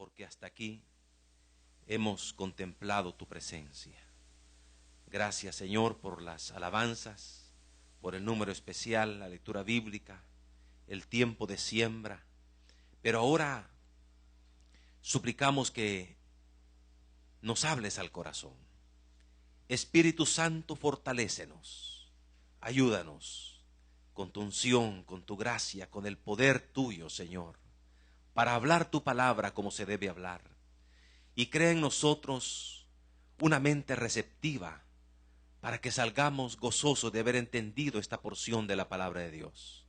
porque hasta aquí hemos contemplado tu presencia. Gracias, Señor, por las alabanzas, por el número especial, la lectura bíblica, el tiempo de siembra. Pero ahora suplicamos que nos hables al corazón. Espíritu Santo, fortalécenos, ayúdanos con tu unción, con tu gracia, con el poder tuyo, Señor, para hablar tu palabra como se debe hablar. Y crea en nosotros una mente receptiva para que salgamos gozosos de haber entendido esta porción de la palabra de Dios.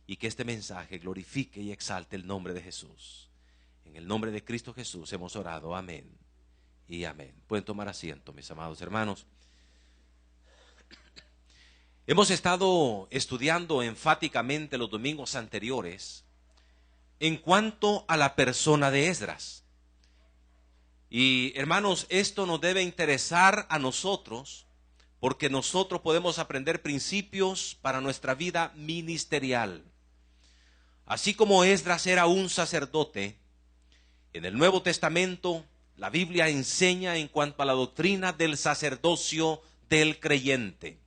Y que este mensaje glorifique y exalte el nombre de Jesús. En el nombre de Cristo Jesús hemos orado. Amén y amén. Pueden tomar asiento, mis amados hermanos. Hemos estado estudiando enfáticamente los domingos anteriores en cuanto a la persona de Esdras. Y hermanos, esto nos debe interesar a nosotros porque nosotros podemos aprender principios para nuestra vida ministerial. Así como Esdras era un sacerdote, en el Nuevo Testamento la Biblia enseña en cuanto a la doctrina del sacerdocio del creyente.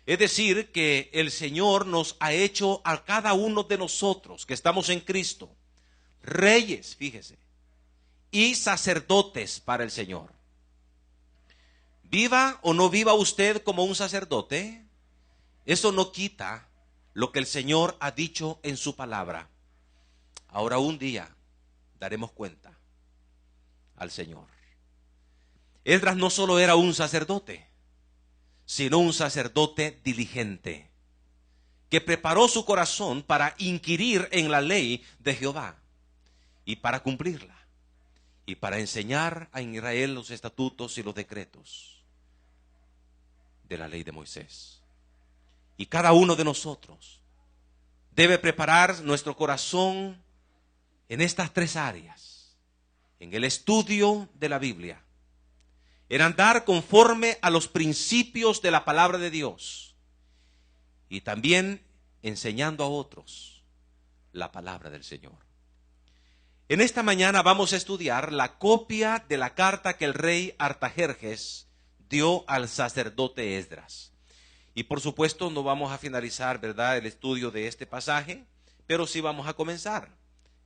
Es decir, que el Señor nos ha hecho a cada uno de nosotros que estamos en Cristo reyes, fíjese, y sacerdotes para el Señor. Viva o no viva usted como un sacerdote, eso no quita lo que el Señor ha dicho en su palabra. Ahora un día daremos cuenta al Señor. Esdras no solo era un sacerdote, sino un sacerdote diligente, que preparó su corazón para inquirir en la ley de Jehová y para cumplirla, y para enseñar a Israel los estatutos y los decretos de la ley de Moisés. Y cada uno de nosotros debe preparar nuestro corazón en estas tres áreas: en el estudio de la Biblia, en andar conforme a los principios de la palabra de Dios, y también enseñando a otros la palabra del Señor. En esta mañana vamos a estudiar la copia de la carta que el rey Artajerjes dio al sacerdote Esdras. Y por supuesto no vamos a finalizar, ¿verdad?, el estudio de este pasaje, pero sí vamos a comenzar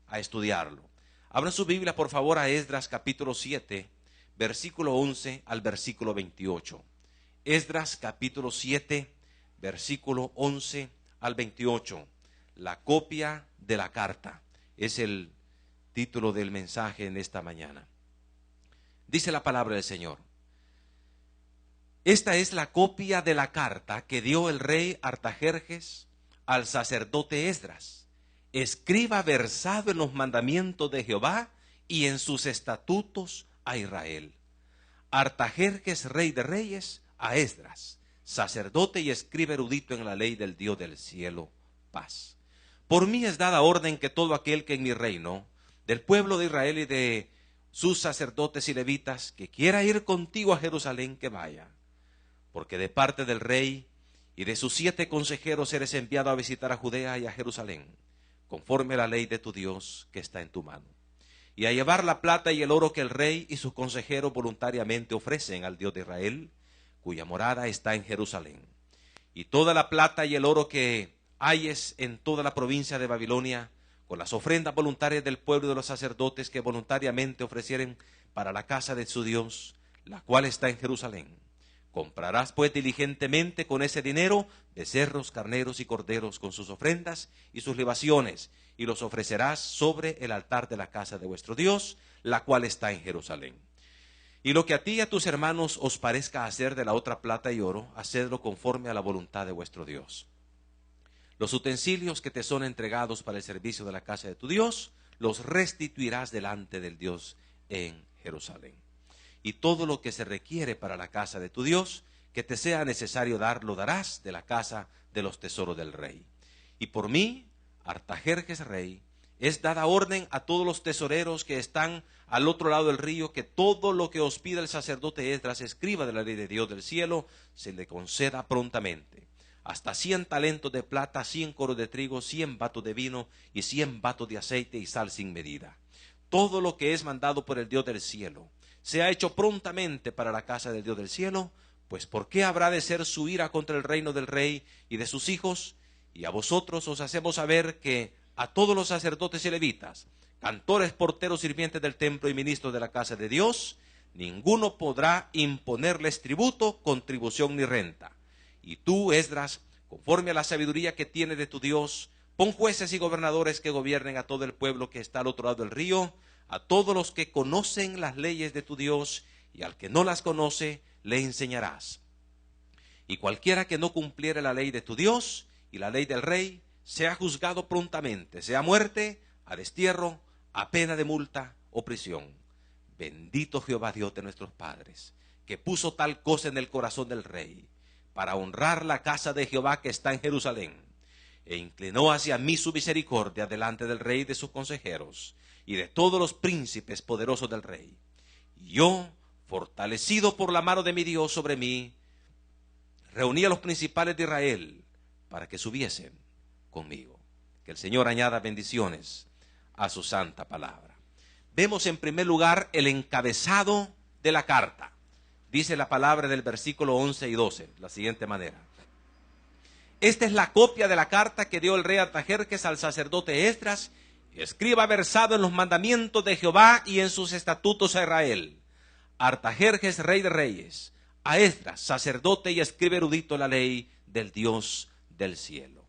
a estudiarlo. Abran su Biblia, por favor, a Esdras capítulo 7, versículo 11 al versículo 28. Esdras capítulo 7, versículo 11 al 28. La copia de la carta es el título del mensaje en esta mañana. Dice la palabra del Señor: esta es la copia de la carta que dio el rey Artajerjes al sacerdote Esdras, escriba versado en los mandamientos de Jehová y en sus estatutos a Israel. Artajerjes, rey de reyes, a Esdras, sacerdote y escriba erudito en la ley del Dios del cielo, paz. Por mí es dada orden que todo aquel que en mi reino, del pueblo de Israel y de sus sacerdotes y levitas, que quiera ir contigo a Jerusalén, que vaya. Porque de parte del rey y de sus 7 consejeros eres enviado a visitar a Judea y a Jerusalén, conforme a la ley de tu Dios que está en tu mano, y a llevar la plata y el oro que el rey y sus consejeros voluntariamente ofrecen al Dios de Israel, cuya morada está en Jerusalén. Y toda la plata y el oro que hayes en toda la provincia de Babilonia, con las ofrendas voluntarias del pueblo y de los sacerdotes que voluntariamente ofrecieren para la casa de su Dios, la cual está en Jerusalén. Comprarás pues diligentemente con ese dinero becerros, carneros y corderos con sus ofrendas y sus libaciones, y los ofrecerás sobre el altar de la casa de vuestro Dios, la cual está en Jerusalén. Y lo que a ti y a tus hermanos os parezca hacer de la otra plata y oro, hacedlo conforme a la voluntad de vuestro Dios. Los utensilios que te son entregados para el servicio de la casa de tu Dios, los restituirás delante del Dios en Jerusalén. Y todo lo que se requiere para la casa de tu Dios, que te sea necesario dar, lo darás de la casa de los tesoros del rey. Y por mí, Artajerjes rey, es dada orden a todos los tesoreros que están al otro lado del río, que todo lo que os pida el sacerdote Esdras, escriba de la ley de Dios del cielo, se le conceda prontamente. Hasta 100 talentos de plata, 100 coros de trigo, 100 batos de vino y 100 batos de aceite y sal sin medida. todo lo que es mandado por el Dios del cielo se ha hecho prontamente para la casa del Dios del cielo, pues ¿por qué habrá de ser su ira contra el reino del rey y de sus hijos? Y a vosotros os hacemos saber que a todos los sacerdotes y levitas, cantores, porteros, sirvientes del templo y ministros de la casa de Dios, ninguno podrá imponerles tributo, contribución ni renta. Y tú, Esdras, conforme a la sabiduría que tienes de tu Dios, pon jueces y gobernadores que gobiernen a todo el pueblo que está al otro lado del río, a todos los que conocen las leyes de tu Dios, y al que no las conoce, le enseñarás. Y cualquiera que no cumpliere la ley de tu Dios y la ley del rey, sea juzgado prontamente, sea muerte, a destierro, a pena de multa o prisión. Bendito Jehová Dios de nuestros padres, que puso tal cosa en el corazón del rey, para honrar la casa de Jehová que está en Jerusalén, e inclinó hacia mí su misericordia delante del rey y de sus consejeros, y de todos los príncipes poderosos del rey. Y yo, fortalecido por la mano de mi Dios sobre mí, reuní a los principales de Israel para que subiesen conmigo. Que el Señor añada bendiciones a su santa palabra. Vemos en primer lugar el encabezado de la carta. Dice la palabra del versículo 11 y 12, de la siguiente manera. Esta es la copia de la carta que dio el rey Artajerjes al sacerdote Esdras, escriba versado en los mandamientos de Jehová y en sus estatutos a Israel. Artajerjes, rey de reyes, a Esdras, sacerdote y escriba erudito la ley del Dios del cielo.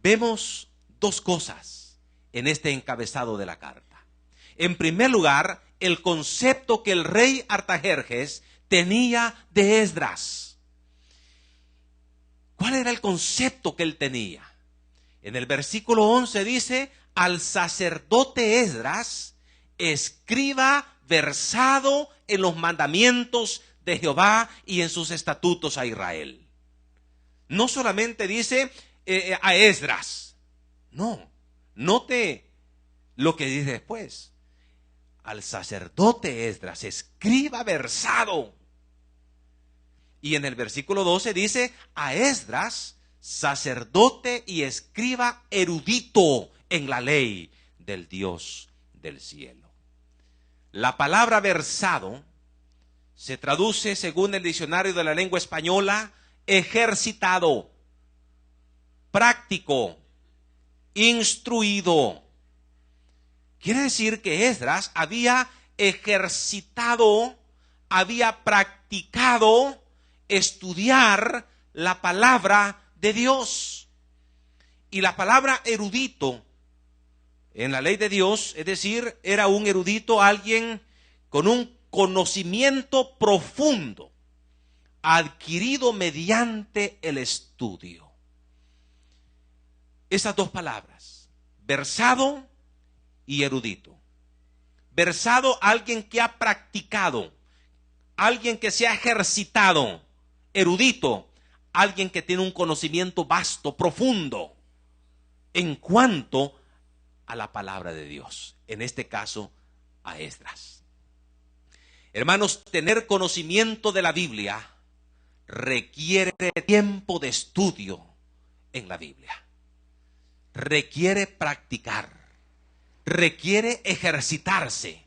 Vemos dos cosas en este encabezado de la carta. En primer lugar, el concepto que el rey Artajerjes tenía de Esdras. ¿Cuál era el concepto que él tenía? En el versículo 11 dice, al sacerdote Esdras, escriba versado en los mandamientos de Jehová y en sus estatutos a Israel. No solamente dice a Esdras, no, note lo que dice después. Al sacerdote Esdras, escriba versado. Y en el versículo 12 dice, a Esdras, sacerdote y escriba erudito en la ley del Dios del cielo. La palabra versado se traduce, según el diccionario de la lengua española, ejercitado, práctico, instruido. Quiere decir que Esdras había ejercitado, había practicado estudiar la palabra de Dios. Y la palabra erudito en la ley de Dios, es decir, era un erudito, alguien con un conocimiento profundo, adquirido mediante el estudio. Esas dos palabras, versado y erudito. Versado, alguien que ha practicado, alguien que se ha ejercitado. Erudito, alguien que tiene un conocimiento vasto, profundo, en cuanto a la palabra de Dios. En este caso, a Esdras. Hermanos, tener conocimiento de la Biblia requiere tiempo de estudio en la Biblia. Requiere practicar. Requiere ejercitarse.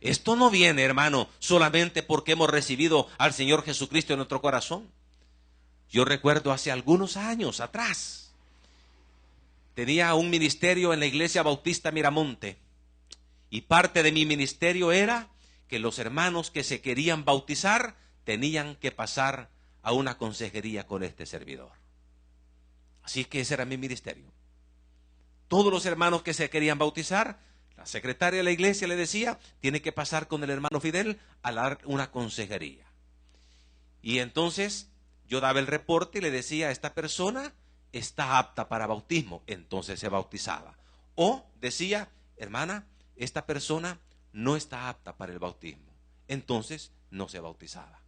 Esto no viene, hermano, solamente porque hemos recibido al Señor Jesucristo en nuestro corazón. Yo recuerdo hace algunos años atrás, tenía un ministerio en la Iglesia Bautista Miramonte, y parte de mi ministerio era que los hermanos que se querían bautizar tenían que pasar a una consejería con este servidor. Así que ese era mi ministerio. Todos los hermanos que se querían bautizar, la secretaria de la iglesia le decía, tiene que pasar con el hermano Fidel a dar una consejería. Y entonces yo daba el reporte y le decía, esta persona está apta para bautismo, entonces se bautizaba. O decía, hermana, esta persona no está apta para el bautismo, entonces no se bautizaba.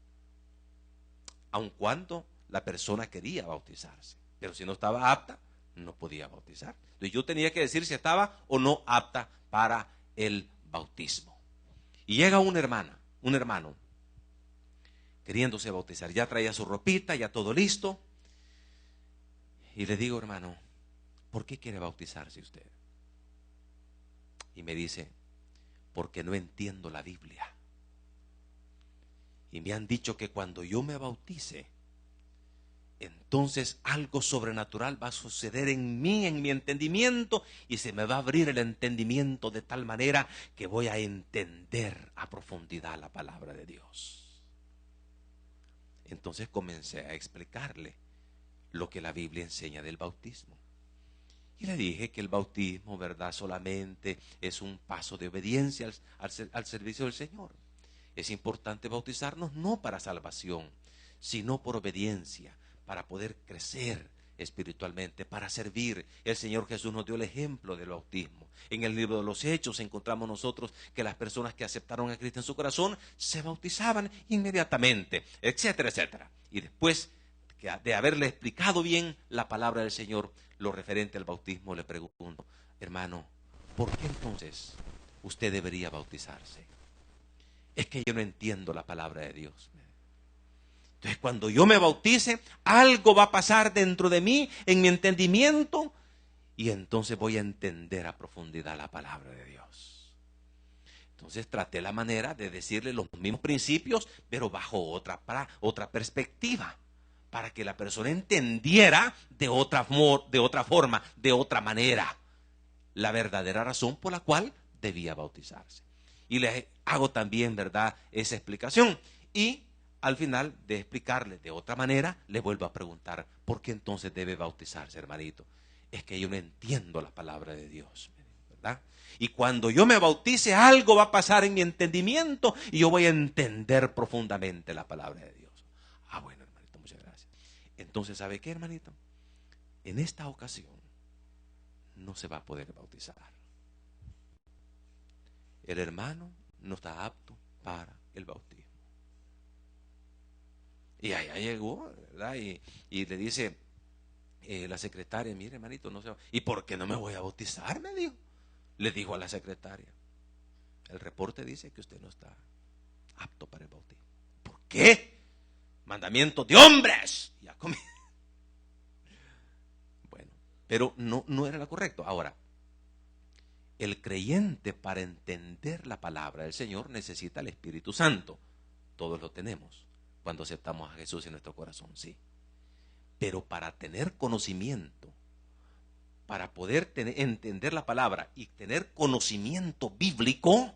Aun cuando la persona quería bautizarse, pero si no estaba apta, no podía bautizar. Entonces yo tenía que decir si estaba o no apta para el bautismo. Y llega un hermano, queriéndose bautizar. Ya traía su ropita, ya todo listo. Y le digo, hermano, ¿por qué quiere bautizarse usted? Y me dice, porque no entiendo la Biblia. Y me han dicho que cuando yo me bautice, entonces algo sobrenatural va a suceder en mí, en mi entendimiento, y se me va a abrir el entendimiento de tal manera que voy a entender a profundidad la palabra de Dios. Entonces comencé a explicarle lo que la Biblia enseña del bautismo. Y le dije que el bautismo, ¿verdad?, solamente es un paso de obediencia al servicio del Señor. Es importante bautizarnos no para salvación, sino por obediencia, para poder crecer espiritualmente, para servir. El Señor Jesús nos dio el ejemplo del bautismo. En el libro de los Hechos encontramos nosotros que las personas que aceptaron a Cristo en su corazón se bautizaban inmediatamente, etcétera, etcétera. Y después de haberle explicado bien la palabra del Señor, lo referente al bautismo, le pregunto: hermano, ¿por qué entonces usted debería bautizarse? Es que yo no entiendo la palabra de Dios. Entonces, cuando yo me bautice, algo va a pasar dentro de mí, en mi entendimiento, y entonces voy a entender a profundidad la palabra de Dios. Entonces traté la manera de decirle los mismos principios, pero bajo otra perspectiva, para que la persona entendiera de otra forma, de otra manera, la verdadera razón por la cual debía bautizarse. Y les hago también, ¿verdad?, esa explicación. Y al final de explicarle de otra manera, le vuelvo a preguntar: ¿por qué entonces debe bautizarse, hermanito? Es que yo no entiendo la palabra de Dios, ¿verdad? Y cuando yo me bautice, algo va a pasar en mi entendimiento y yo voy a entender profundamente la palabra de Dios. Ah, bueno, hermanito, muchas gracias. Entonces, ¿sabe qué, hermanito? En esta ocasión no se va a poder bautizar. El hermano no está apto para el bautismo. Y allá llegó, ¿verdad? Y le dice la secretaria: mire, hermanito, no se va. ¿Y por qué no me voy a bautizar?, me dijo. Le dijo a la secretaria: el reporte dice que usted no está apto para el bautismo. ¿Por qué? Mandamiento de hombres. Ya comí. Bueno, pero no era lo correcto. Ahora, el creyente, para entender la palabra del Señor, necesita el Espíritu Santo. Todos lo tenemos cuando aceptamos a Jesús en nuestro corazón, sí. Pero para tener conocimiento, para poder entender la palabra y tener conocimiento bíblico,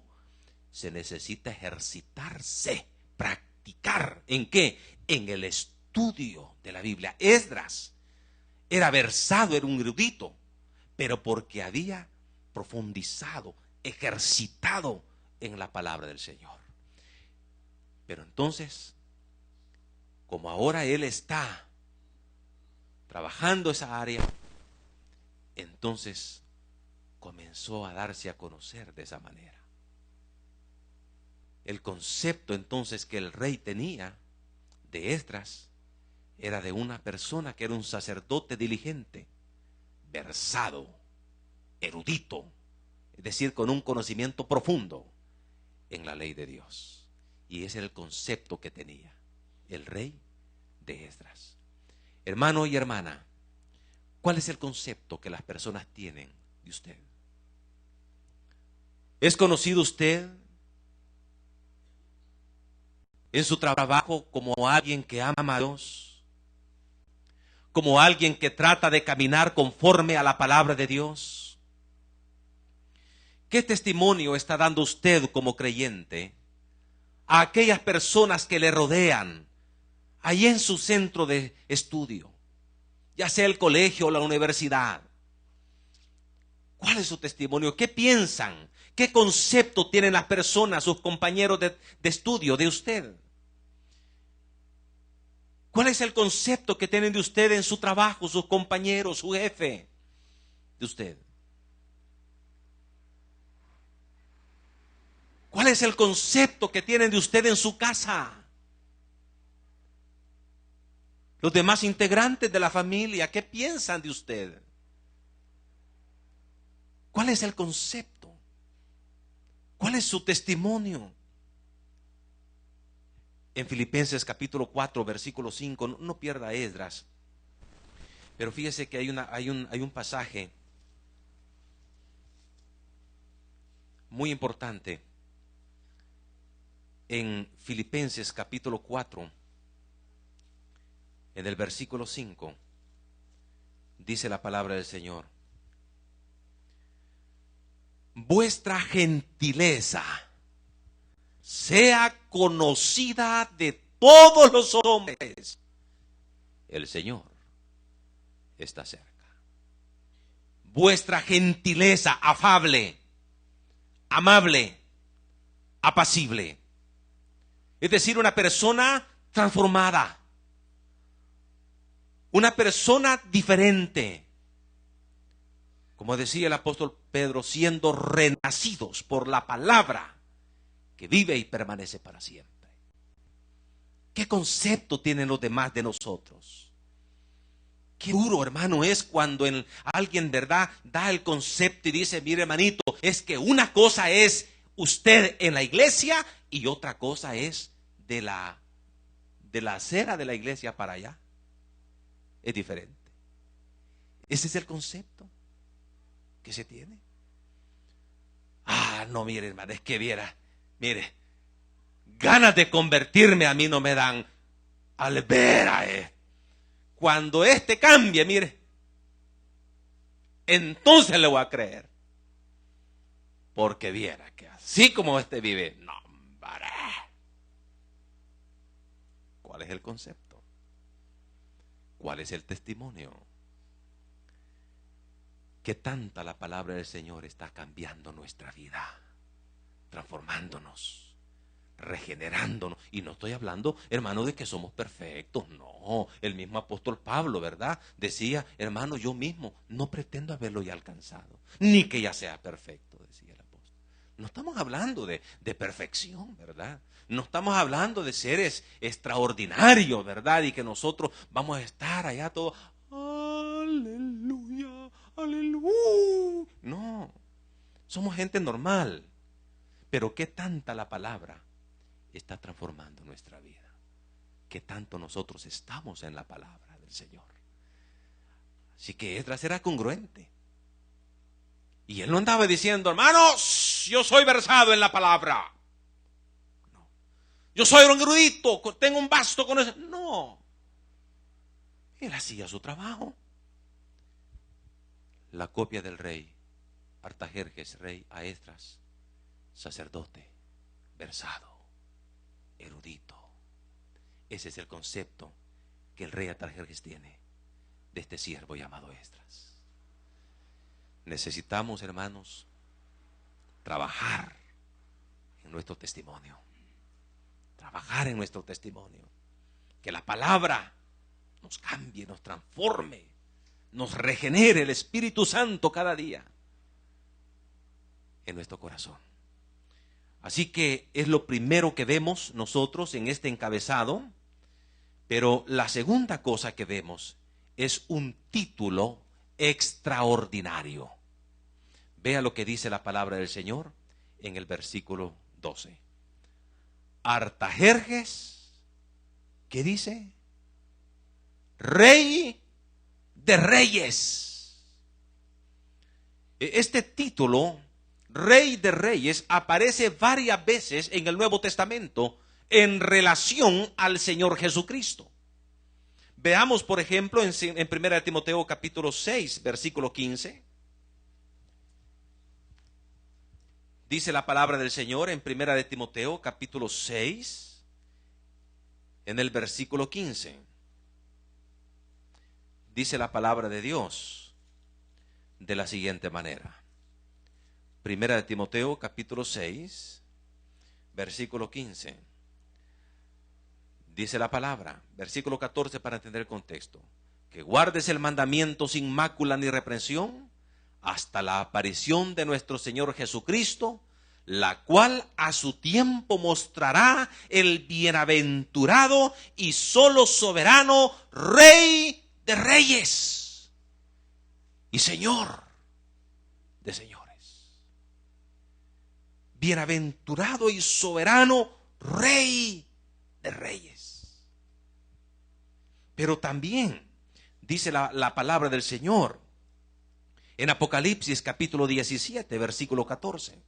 se necesita ejercitarse, practicar. ¿En qué? En el estudio de la Biblia. Esdras era versado, era un erudito, pero porque había profundizado, ejercitado en la palabra del Señor. Pero entonces, como ahora él está trabajando esa área, entonces comenzó a darse a conocer de esa manera. El concepto entonces que el rey tenía de Esdras era de una persona que era un sacerdote diligente, versado, erudito, es decir, con un conocimiento profundo en la ley de Dios. Y ese era el concepto que tenía el rey de Esdras. Hermano y hermana, ¿cuál es el concepto que las personas tienen de usted? ¿Es conocido usted en su trabajo como alguien que ama a Dios? ¿Como alguien que trata de caminar conforme a la palabra de Dios? ¿Qué testimonio está dando usted como creyente a aquellas personas que le rodean ahí en su centro de estudio, ya sea el colegio o la universidad? ¿Cuál es su testimonio? ¿Qué piensan? ¿Qué concepto tienen las personas, sus compañeros de estudio de usted? ¿Cuál es el concepto que tienen de usted en su trabajo, sus compañeros, su jefe de usted? ¿Cuál es el concepto que tienen de usted en su casa? Los demás integrantes de la familia, ¿qué piensan de usted? ¿Cuál es el concepto? ¿Cuál es su testimonio? En Filipenses capítulo 4, versículo 5, no pierda Esdras, pero fíjese que hay un pasaje muy importante En Filipenses capítulo 4, en el versículo 5, dice la palabra del Señor: vuestra gentileza sea conocida de todos los hombres. El Señor está cerca. Vuestra gentileza, afable, amable, apacible. Es decir, una persona transformada, una persona diferente. Como decía el apóstol Pedro, siendo renacidos por la palabra que vive y permanece para siempre. ¿Qué concepto tienen los demás de nosotros? Qué duro, hermano, es cuando alguien, ¿verdad?, da el concepto y dice: mire, hermanito, es que una cosa es usted en la iglesia y otra cosa es de la acera de la iglesia para allá. Es diferente. Ese es el concepto que se tiene. No, mire, hermano, es que mire, ganas de convertirme a mí no me dan al ver a él. Cuando cambie, mire, entonces le voy a creer. Porque viera que así como vive, no, hombre. ¿Cuál es el concepto? ¿Cuál es el testimonio? Que tanta la palabra del Señor está cambiando nuestra vida, transformándonos, regenerándonos. Y no estoy hablando, hermano, de que somos perfectos. No, el mismo apóstol Pablo, ¿verdad?, decía: hermano, yo mismo no pretendo haberlo ya alcanzado, ni que ya sea perfecto, decía el apóstol. No estamos hablando de perfección, ¿verdad? No estamos hablando de seres extraordinarios, ¿verdad? Y que nosotros vamos a estar allá todos, aleluya, aleluya. No, somos gente normal. Pero qué tanta la palabra está transformando nuestra vida. Qué tanto nosotros estamos en la palabra del Señor. Así que Esdras era congruente. Y él no andaba diciendo: hermanos, yo soy versado en la palabra. No. Yo soy un erudito, tengo un vasto conocimiento. No. Él hacía su trabajo. La copia del rey Artajerjes, rey a Esdras, sacerdote, versado, erudito. Ese es el concepto que el rey Artajerjes tiene de este siervo llamado Esdras. Necesitamos, hermanos, trabajar en nuestro testimonio. Trabajar en nuestro testimonio. Que la palabra nos cambie, nos transforme, nos regenere el Espíritu Santo cada día en nuestro corazón. Así que es lo primero que vemos nosotros en este encabezado. Pero la segunda cosa que vemos es un título extraordinario. Vea lo que dice la palabra del Señor en el versículo 12. Artajerjes, ¿qué dice? Rey de reyes. Este título, Rey de Reyes, aparece varias veces en el Nuevo Testamento en relación al Señor Jesucristo. Veamos, por ejemplo, en 1 Timoteo capítulo 6, versículo 15. Dice la palabra del Señor en 1 Timoteo capítulo 6, en el versículo 15. Dice la palabra de Dios de la siguiente manera. 1 Timoteo capítulo 6, versículo 15. Dice la palabra, versículo 14 para entender el contexto: que guardes el mandamiento sin mácula ni reprensión hasta la aparición de nuestro Señor Jesucristo, la cual a su tiempo mostrará el bienaventurado y solo soberano Rey de reyes y Señor de señores. Bienaventurado y soberano Rey de reyes. Pero también dice la palabra del Señor en Apocalipsis capítulo 17, versículo 14.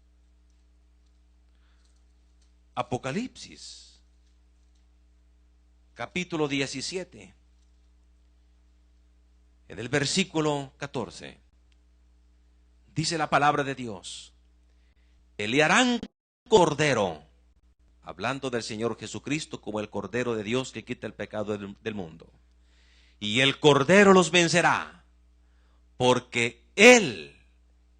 Apocalipsis, capítulo 17, en el versículo 14, dice la palabra de Dios: pelearán cordero, hablando del Señor Jesucristo como el Cordero de Dios que quita el pecado del mundo. Y el Cordero los vencerá, porque Él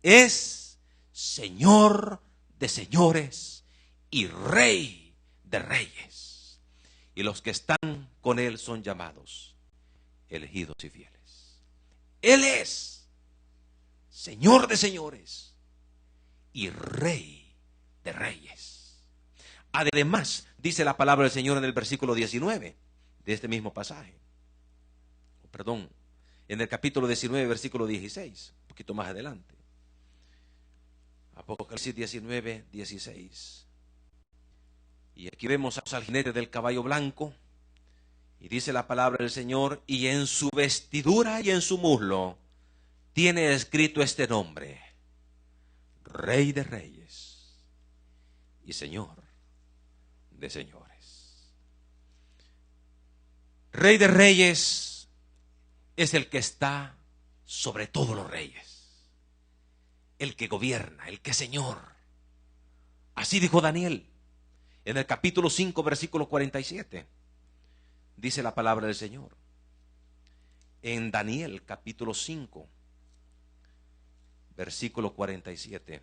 es Señor de señores y Rey de reyes. Y los que están con Él son llamados, elegidos y fieles. Él es Señor de señores y Rey de reyes. Además, dice la palabra del Señor en el versículo 19 de este mismo pasaje. Perdón, en el capítulo 19, versículo 16, un poquito más adelante. Apocalipsis 19, 16. Y aquí vemos al jinete del caballo blanco, y dice la palabra del Señor: y en su vestidura y en su muslo tiene escrito este nombre: Rey de reyes y Señor de señores. Rey de reyes es el que está sobre todos los reyes, el que gobierna, el que es Señor. Así dijo Daniel en el capítulo 5, versículo 47. Dice la palabra del Señor. En Daniel capítulo 5, versículo 47.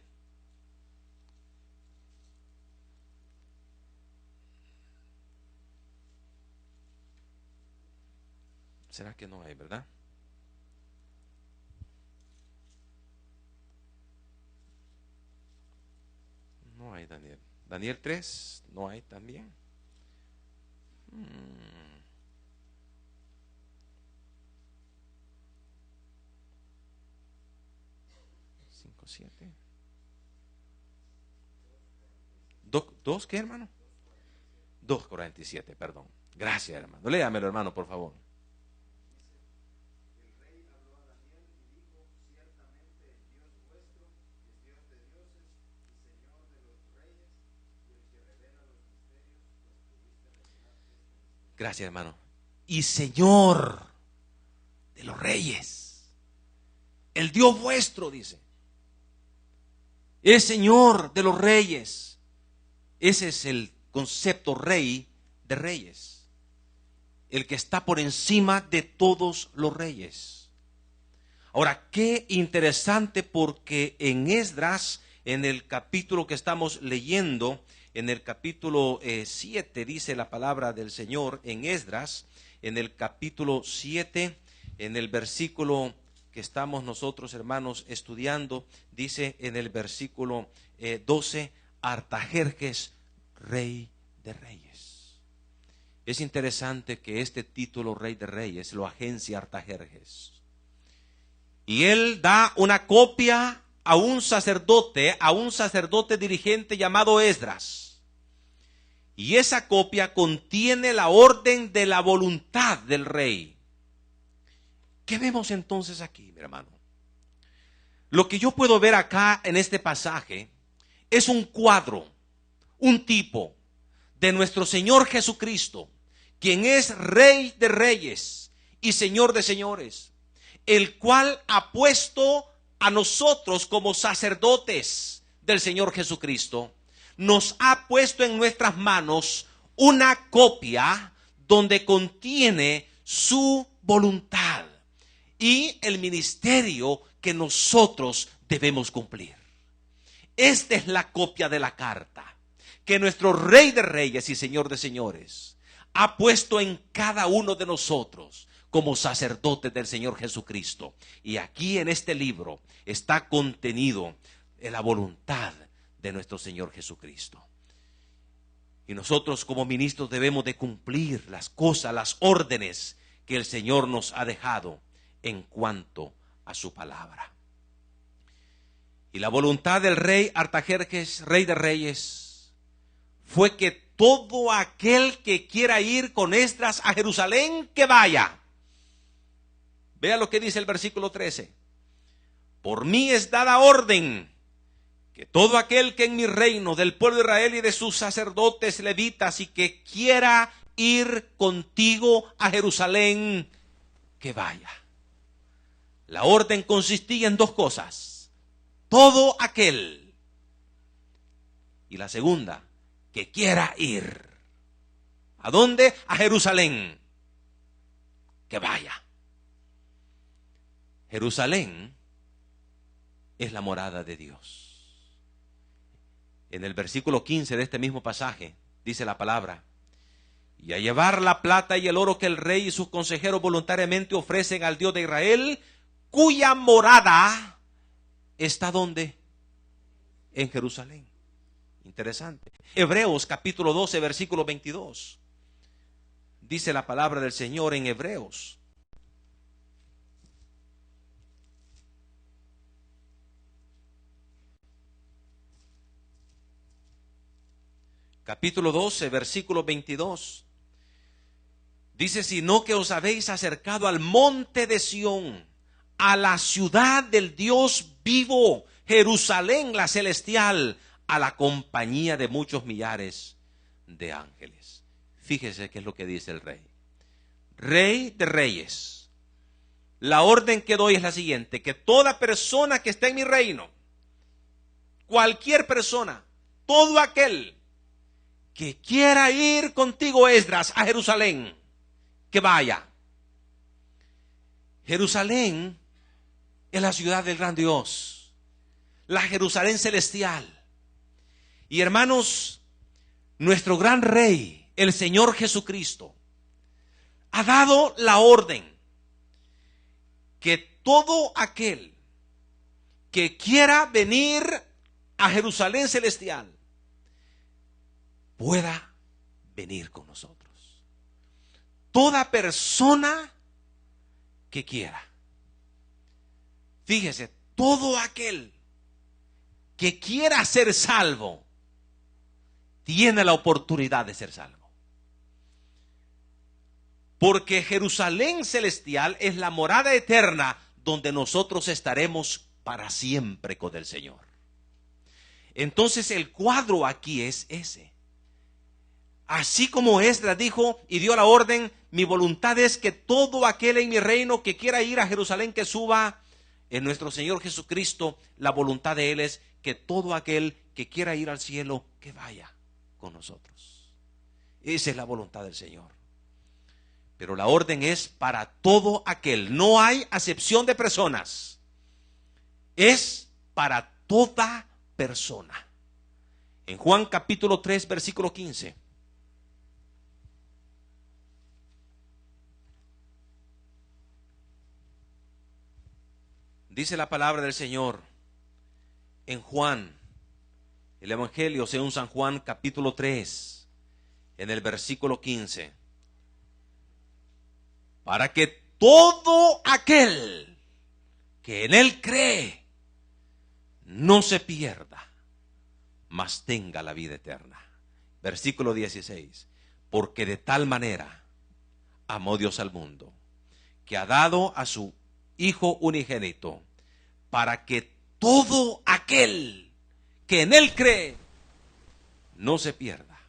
¿Será que no hay, verdad? No hay Daniel. Daniel 3, no hay también. 5, 7. ¿Dos qué, hermano? 2:47, perdón. Gracias, hermano. Léamelo, hermano, por favor. Gracias, hermano. Y Señor de los reyes, el Dios vuestro, dice, es Señor de los reyes. Ese es el concepto Rey de reyes, el que está por encima de todos los reyes. Ahora, qué interesante, porque en Esdras, en el capítulo que estamos leyendo, en el capítulo 7, dice la palabra del Señor en Esdras, en el capítulo 7, en el versículo que estamos nosotros, hermanos, estudiando, dice en el versículo 12, Artajerjes, Rey de Reyes. Es interesante que este título Rey de Reyes lo agencia Artajerjes. Y él da una copia a un sacerdote dirigente llamado Esdras. Y esa copia contiene la orden de la voluntad del rey. ¿Qué vemos entonces aquí, mi hermano? Lo que yo puedo ver acá en este pasaje es un cuadro, un tipo de nuestro Señor Jesucristo, quien es Rey de reyes y Señor de señores, el cual ha puesto a nosotros como sacerdotes del Señor Jesucristo. Nos ha puesto en nuestras manos una copia donde contiene su voluntad y el ministerio que nosotros debemos cumplir. Esta es la copia de la carta que nuestro Rey de reyes y Señor de señores ha puesto en cada uno de nosotros como sacerdotes del Señor Jesucristo. Y aquí en este libro está contenido la voluntad de nuestro Señor Jesucristo. Y nosotros como ministros debemos de cumplir las cosas, las órdenes que el Señor nos ha dejado en cuanto a su palabra. Y la voluntad del rey Artajerjes, Rey de reyes, fue que todo aquel que quiera ir con Esdras a Jerusalén, que vaya. Vea lo que dice el versículo 13. Por mí es dada orden que todo aquel que en mi reino, del pueblo de Israel y de sus sacerdotes levitas, y que quiera ir contigo a Jerusalén, que vaya. La orden consistía en dos cosas: todo aquel, y la segunda, que quiera ir. ¿A dónde? A Jerusalén, que vaya. Jerusalén es la morada de Dios. En el versículo 15 de este mismo pasaje dice la palabra: y a llevar la plata y el oro que el rey y sus consejeros voluntariamente ofrecen al Dios de Israel, cuya morada está ¿dónde? En Jerusalén. Interesante. Hebreos capítulo 12, versículo 22. Dice la palabra del Señor en Hebreos. Capítulo 12, versículo 22. Dice: sino que os habéis acercado al monte de Sión, a la ciudad del Dios vivo, Jerusalén la celestial, a la compañía de muchos millares de ángeles. Fíjese qué es lo que dice el rey. Rey de reyes. La orden que doy es la siguiente: que toda persona que esté en mi reino, cualquier persona, todo aquel que quiera ir contigo, Esdras, a Jerusalén, que vaya. Jerusalén es la ciudad del gran Dios, la Jerusalén celestial. Y hermanos, nuestro gran Rey, el Señor Jesucristo, ha dado la orden que todo aquel que quiera venir a Jerusalén celestial pueda venir con nosotros. Toda persona que quiera. Fíjese, todo aquel que quiera ser salvo tiene la oportunidad de ser salvo. Porque Jerusalén celestial es la morada eterna donde nosotros estaremos para siempre con el Señor. Entonces el cuadro aquí es ese. Así como Esdras dijo y dio la orden: mi voluntad es que todo aquel en mi reino que quiera ir a Jerusalén, que suba. En nuestro Señor Jesucristo, la voluntad de Él es que todo aquel que quiera ir al cielo, que vaya con nosotros. Esa es la voluntad del Señor. Pero la orden es para todo aquel. No hay acepción de personas. Es para toda persona. En Juan capítulo 3, versículo 15. Dice la palabra del Señor en Juan, el Evangelio según San Juan capítulo 3, en el versículo 15. Para que todo aquel que en Él cree no se pierda, mas tenga la vida eterna. Versículo 16. Porque de tal manera amó Dios al mundo, que ha dado a su Hijo unigénito, para que todo aquel que en Él cree no se pierda,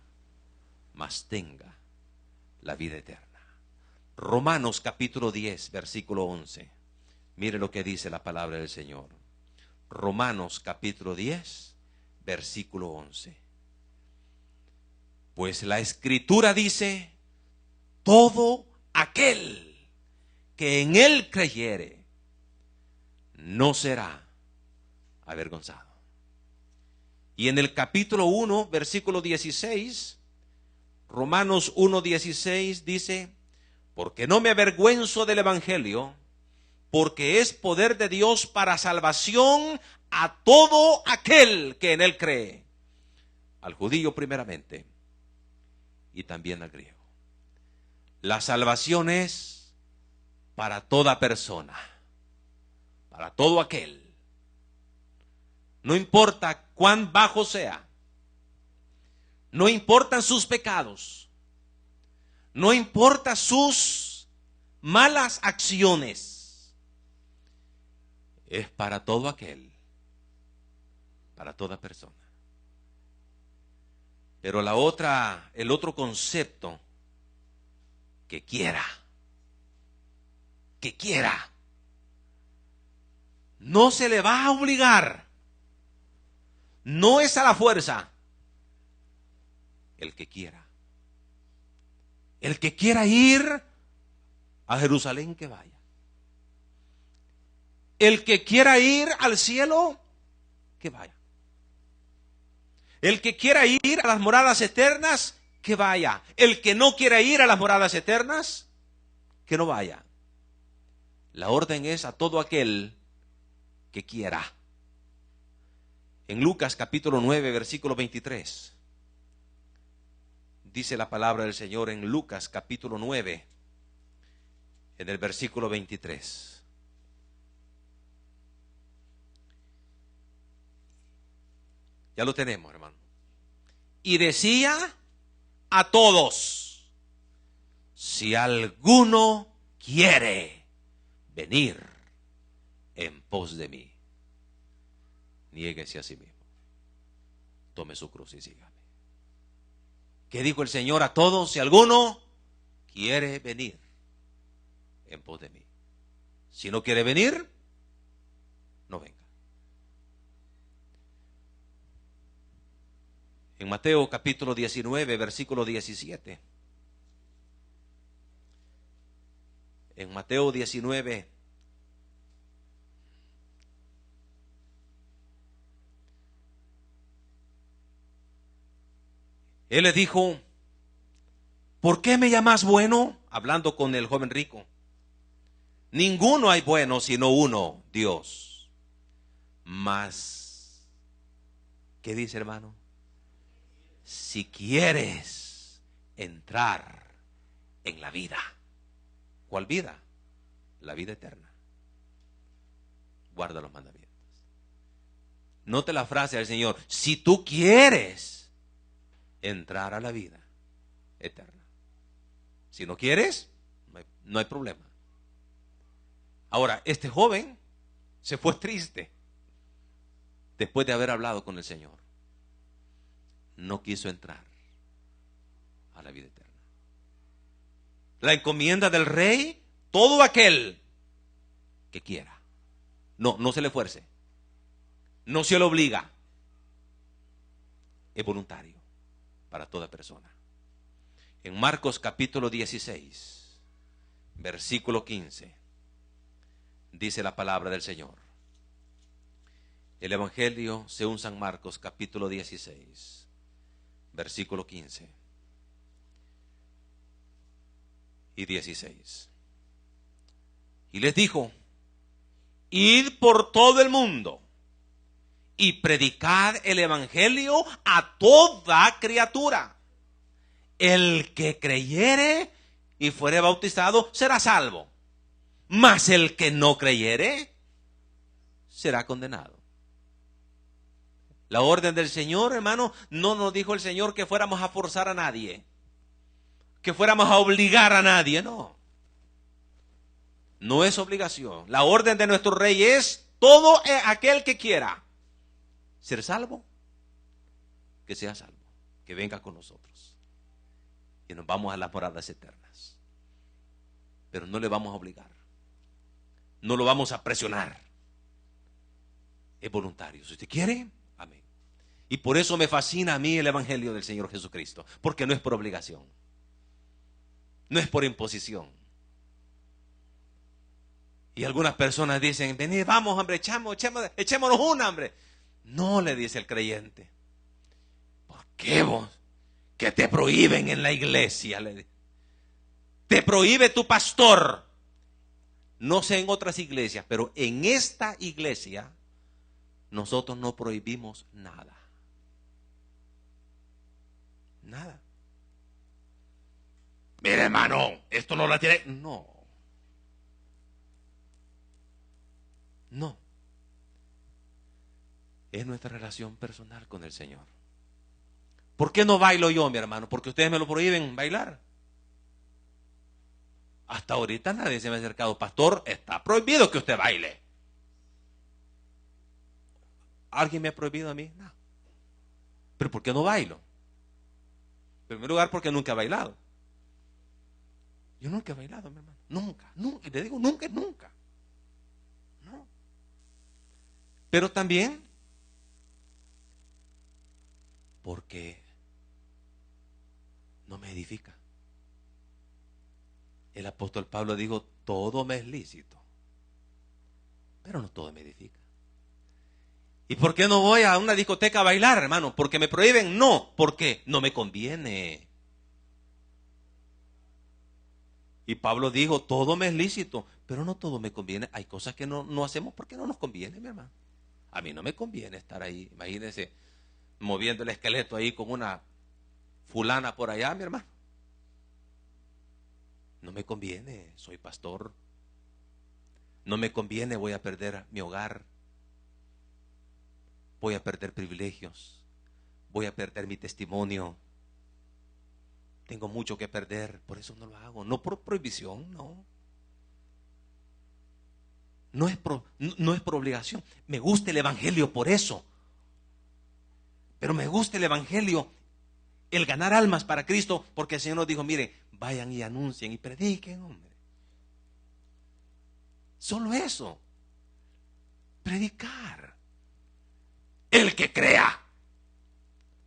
mas tenga la vida eterna. Romanos capítulo 10, versículo 11. Mire lo que dice la palabra del Señor. Romanos capítulo 10, versículo 11. Pues la Escritura dice: todo aquel que en Él creyere no será avergonzado. Y en el capítulo 1, versículo 16, Romanos 1, 16 dice: porque no me avergüenzo del Evangelio, porque es poder de Dios para salvación a todo aquel que en Él cree, al judío primeramente y también al griego. La salvación es para toda persona, para todo aquel. No importa cuán bajo sea, no importan sus pecados, no importa sus malas acciones, es para todo aquel para toda persona. Pero el otro concepto, que quiera, no se le va a obligar, no es a la fuerza. El que quiera ir a Jerusalén, que vaya. El que quiera ir al cielo, que vaya. El que quiera ir a las moradas eternas, que vaya. El que no quiera ir a las moradas eternas, que no vaya. La orden es a todo aquel que quiera. En Lucas capítulo 9, versículo 23. Dice la palabra del Señor en Lucas capítulo 9, en el versículo 23. Ya lo tenemos, hermano. Y decía a todos: si alguno quiere venir en pos de mí, niéguese a sí mismo, tome su cruz y sígame. ¿Qué dijo el Señor a todos? Si alguno quiere venir en pos de mí. Si no quiere venir, no venga. En Mateo capítulo 19, versículo 17. En Mateo 19, Él le dijo: ¿por qué me llamas bueno? Hablando con el joven rico. Ninguno hay bueno sino uno, Dios. Mas, ¿qué dice, hermano? Si quieres entrar en la vida. ¿Cuál vida? La vida eterna. Guarda los mandamientos. Note la frase del Señor: si tú quieres entrar a la vida eterna. Si no quieres, no hay problema. Ahora, este joven se fue triste después de haber hablado con el Señor. No quiso entrar a la vida eterna. La encomienda del rey: todo aquel que quiera. No se le fuerce, no se le obliga, es voluntario para toda persona. En Marcos capítulo 16, versículo 15, dice la palabra del Señor. El Evangelio según San Marcos capítulo 16, versículo 15 y 16. Y les dijo: id por todo el mundo y predicad el Evangelio a toda criatura. El que creyere y fuere bautizado será salvo, mas el que no creyere será condenado. La orden del Señor, hermano, no nos dijo el Señor que fuéramos a forzar a nadie, que fuéramos a obligar a nadie, no. No es obligación. La orden de nuestro Rey es: todo aquel que quiera ser salvo, que sea salvo, que venga con nosotros. Y nos vamos a las moradas eternas. Pero no le vamos a obligar. No lo vamos a presionar. Es voluntario. Si usted quiere, amén. Y por eso me fascina a mí el Evangelio del Señor Jesucristo. Porque no es por obligación. No es por imposición. Y algunas personas dicen: venid, vamos, hombre, echémonos una, hombre. No, le dice el creyente. ¿Por qué vos? Que te prohíben en la iglesia. Te prohíbe tu pastor. No sé en otras iglesias, pero en esta iglesia nosotros no prohibimos nada. Nada. Mire, hermano, esto no la tiene. No. No. Es nuestra relación personal con el Señor. ¿Por qué no bailo yo, mi hermano? Porque ustedes me lo prohíben bailar. Hasta ahorita nadie se me ha acercado: pastor, está prohibido que usted baile. ¿Alguien me ha prohibido a mí? No. ¿Pero por qué no bailo? En primer lugar, porque nunca he bailado. Yo nunca he bailado, mi hermano. Nunca, nunca. Y te digo, nunca es nunca. No. Pero también porque no me edifica. El apóstol Pablo dijo, todo me es lícito, pero no todo me edifica. ¿Y por qué no voy a una discoteca a bailar, hermano? ¿Porque me prohíben? No, porque no me conviene. Y Pablo dijo, todo me es lícito, pero no todo me conviene. Hay cosas que no hacemos porque no nos conviene, mi hermano. A mí no me conviene estar ahí, imagínense, moviendo el esqueleto ahí con una fulana por allá, mi hermano. No me conviene, soy pastor. No me conviene, voy a perder mi hogar. Voy a perder privilegios. Voy a perder mi testimonio. Tengo mucho que perder, por eso no lo hago. No por prohibición, no. No es por obligación. Me gusta el evangelio por eso. Pero me gusta el evangelio, el ganar almas para Cristo, porque el Señor nos dijo, miren, vayan y anuncien y prediquen, hombre. Solo eso. Predicar. El que crea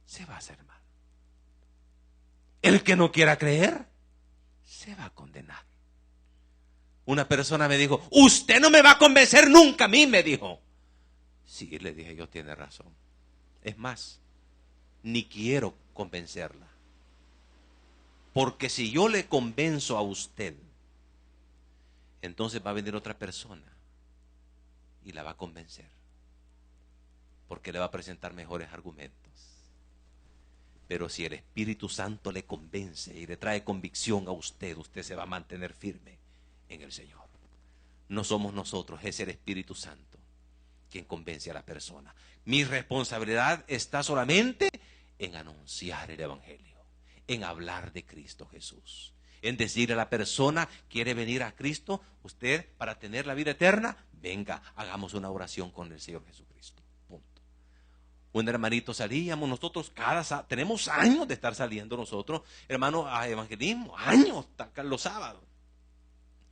se va a hacer mal. El que no quiera creer se va a condenar. Una persona me dijo, usted no me va a convencer nunca a mí, me dijo. Sí, le dije yo, tiene razón. Es más, ni quiero convencerla. Porque si yo le convenzo a usted, entonces va a venir otra persona y la va a convencer. Porque le va a presentar mejores argumentos. Pero si el Espíritu Santo le convence y le trae convicción a usted, usted se va a mantener firme en el Señor. No somos nosotros, es el Espíritu Santo quien convence a la persona. Mi responsabilidad está solamente en anunciar el Evangelio, en hablar de Cristo Jesús, en decirle a la persona, quiere venir a Cristo, usted para tener la vida eterna, venga, hagamos una oración con el Señor Jesucristo. Punto. Un hermanito salíamos, nosotros tenemos años de estar saliendo nosotros, hermanos, a evangelismo, años, los sábados.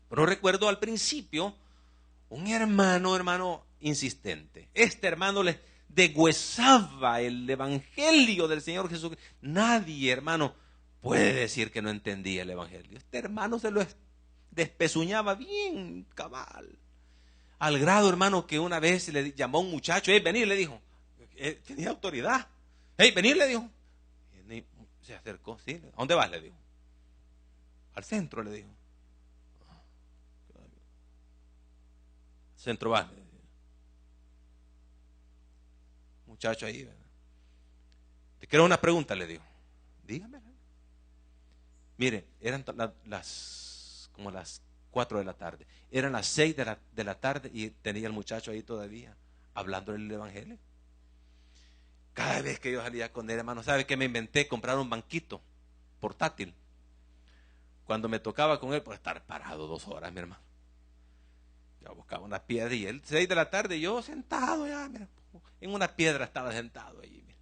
Pero recuerdo al principio, un hermano insistente. Este hermano les deshuesaba el evangelio del Señor Jesús. Nadie, hermano, puede decir que no entendía el evangelio. Este hermano se lo despezuñaba bien cabal. Al grado, hermano, que una vez le llamó a un muchacho, vení, le dijo. Tenía autoridad. Vení, le dijo. Se acercó, ¿sí? ¿A dónde vas? Le dijo. Al centro, le dijo. Centro vas. Muchacho ahí, ¿verdad? Te quiero una pregunta, le dijo. Dígame. Mire, eran como las 4 de la tarde. Eran las 6 de la tarde y tenía el muchacho ahí todavía hablando del evangelio. Cada vez que yo salía con él, hermano, ¿sabe qué me inventé? Comprar un banquito portátil. Cuando me tocaba con él, por estar parado 2 horas, mi hermano. Yo buscaba una piedra y él, 6 de la tarde, yo sentado ya, mira, en una piedra estaba sentado ahí. Mira.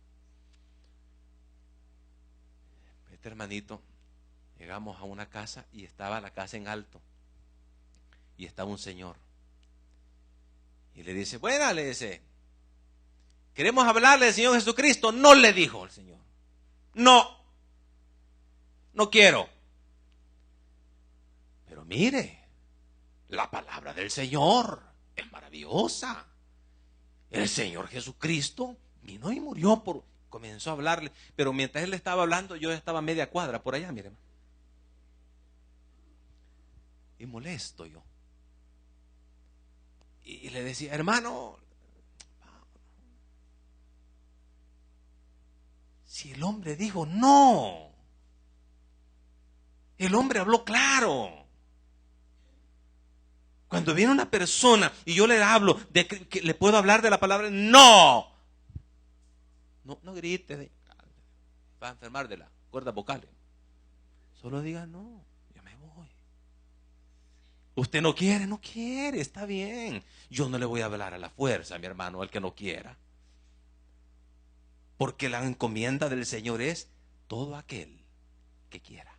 Este hermanito, llegamos a una casa y estaba la casa en alto. Y estaba un señor. Y le dice, buena, le dice, queremos hablarle del Señor Jesucristo. No, le dijo el Señor. No quiero. Pero mire, la palabra del Señor es maravillosa. El Señor Jesucristo vino y murió comenzó a hablarle, pero mientras él estaba hablando, yo estaba a media cuadra por allá, miren. Y molesto yo. Y le decía, hermano, si el hombre dijo no, el hombre habló claro. Cuando viene una persona y yo le hablo, que le puedo hablar de la palabra, no grite, va a enfermar de las cuerdas vocales. Solo diga no, yo me voy. Usted no quiere, está bien. Yo no le voy a hablar a la fuerza, mi hermano, al que no quiera. Porque la encomienda del Señor es todo aquel que quiera.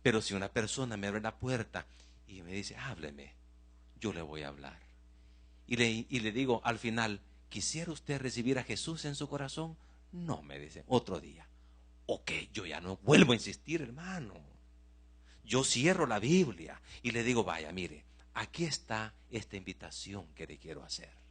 Pero si una persona me abre la puerta y me dice, hábleme, yo le voy a hablar. Y le digo al final, ¿quisiera usted recibir a Jesús en su corazón? No, me dice, otro día. Ok, yo ya no vuelvo a insistir, hermano. Yo cierro la Biblia y le digo, vaya, mire, aquí está esta invitación que le quiero hacer.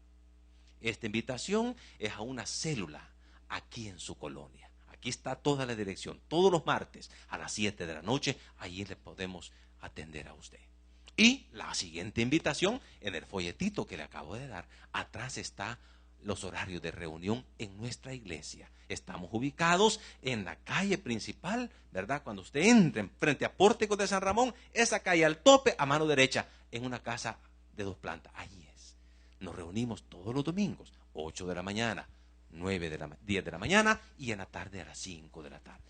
Esta invitación es a una célula aquí en su colonia. Aquí está toda la dirección. Todos los martes a las 7 de la noche, allí le podemos atender a usted. Y la siguiente invitación, en el folletito que le acabo de dar, atrás está los horarios de reunión en nuestra iglesia. Estamos ubicados en la calle principal, ¿verdad? Cuando usted entre frente a Pórticos de San Ramón, esa calle al tope, a mano derecha, en una casa de 2 plantas. Allí es. Nos reunimos todos los domingos, 8 de la mañana, 10 de la mañana y en la tarde a las 5 de la tarde.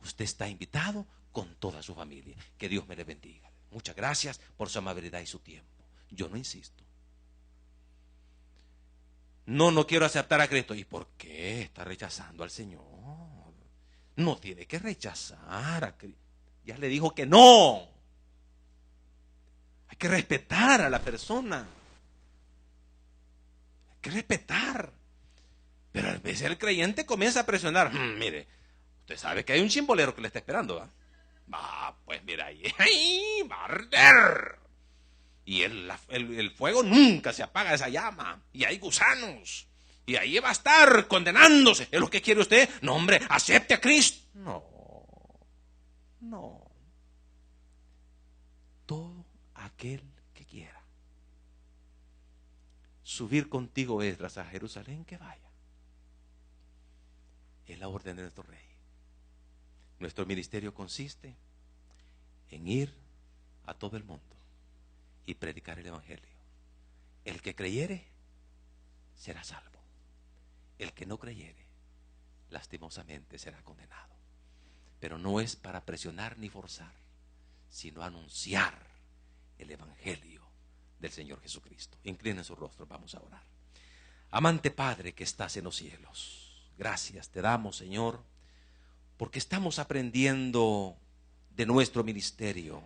Usted está invitado con toda su familia. Que Dios me le bendiga. Muchas gracias por su amabilidad y su tiempo. Yo no insisto. No quiero aceptar a Cristo. ¿Y por qué está rechazando al Señor? No tiene que rechazar a Cristo. Ya le dijo que no. Hay que respetar a la persona. Hay que respetar. Pero a veces el creyente comienza a presionar. Mire, usted sabe que hay un chimbolero que le está esperando, ¿va? Pues mira, ahí va a arder. Y el fuego nunca se apaga, esa llama. Y hay gusanos. Y ahí va a estar condenándose. ¿Es lo que quiere usted? No, hombre, acepte a Cristo. No. Todo aquel que quiera subir contigo, Esdras, a Jerusalén, que vaya. Es la orden de nuestro rey. Nuestro ministerio consiste en ir a todo el mundo y predicar el evangelio. El que creyere será salvo. El que no creyere, lastimosamente será condenado. Pero no es para presionar ni forzar, sino anunciar el evangelio del Señor Jesucristo. Inclinen su rostro, vamos a orar. Amante Padre que estás en los cielos, gracias te damos, Señor, porque estamos aprendiendo de nuestro ministerio.